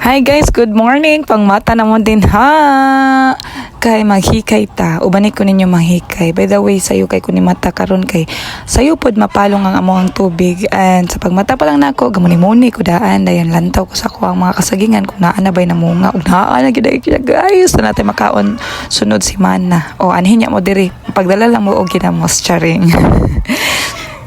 Hi guys, good morning. Pangmata naman din ha. Kay maghikay ta. Ubanit ko ninyo maghikay. By the way, sayo kay kunin mata karon kay sayo pod mapalong ang among tubig. And sa pagmata pa lang nako, gamuni-muni ko daan dayon lantaw ko sa ko ang mga kasagingan kung naa na bay namunga ug naa na gid guys. Na natin makaon sunod si Mana. O anhin niya mo diri. Pagdala lang mo og ginamos charing.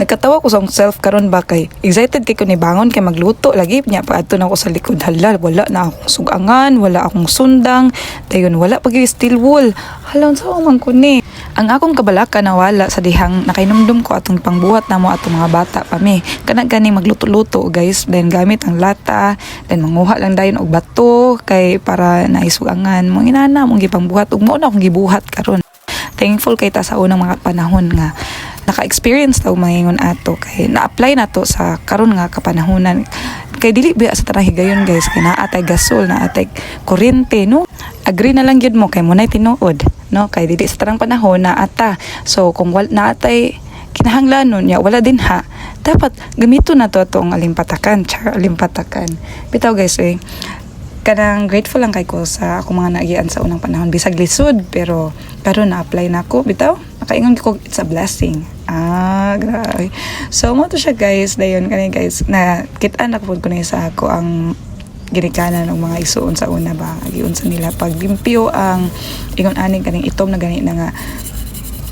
Nagkatawa ko sa self karon ba kay excited kay ko ni bangon kay magluto lagi niya pa adto na ako sa likod halal wala na akong sugangan wala akong sundang dayon wala pag steel wool halon sa man ko ni ang akong kabalaka na wala sa dihang nakainumdum ko atong pangbuhat namo atong mga bata pa mi kana gani magluto-luto guys then gamit ang lata then manguha lang dayon og bato kay para naisugangan mo inana mong gipangbuhat ug mo na akong gibuhat karon. Thankful kay ta sa unang mga panahon nga naka-experience taw mangingon ato kay na-apply nato sa karon nga kapanahonan kay dili biya sa tanang higayon guys kay naatay gasol naatay kuryente no agree na lang gyud mo kay munay tinuod no kay dili sa tanang panahon na ata so kung wala naatay kinahanglanon nya wala din ha dapat gamito na to atong alimpatakan bitaw guys kanang grateful lang kay ko sa akong mga naagian sa unang panahon bisag lisod pero karon na-apply na ako bitaw nakaingon ko it's a blessing grabe so mo to siya guys dayon kani guys na kita-an ako ko na sa ako ang ginikanan ng mga isuon sa una ba giun sa nila pag limpyo ang ingon aning kaning itom na gani na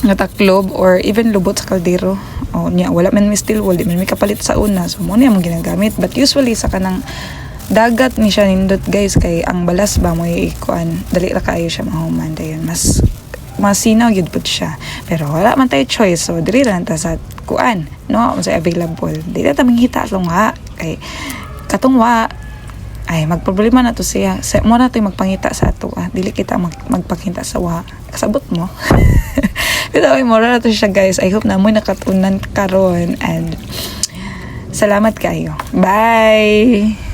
nga taklob or even lubot sa kaldero nya wala man mi still wala man mi kapalit sa una so mo na mong ginagamit but usually sa kanang dagat ni siya nindot guys kay ang balas ba mo ikuan dali ra kaayo siya mahuman dayon mas masinaw gyud pud siya pero wala man tayo choice so diri lang ta sa kuan no sa available dili ta manghita sa nga kay katungwa ay magproblema na to siya mo na to magpangita sa ato dili kita magpakita sa wa kasabot mo pero ay mora na to siya guys I hope na mo nakatunan karon and salamat kayo bye.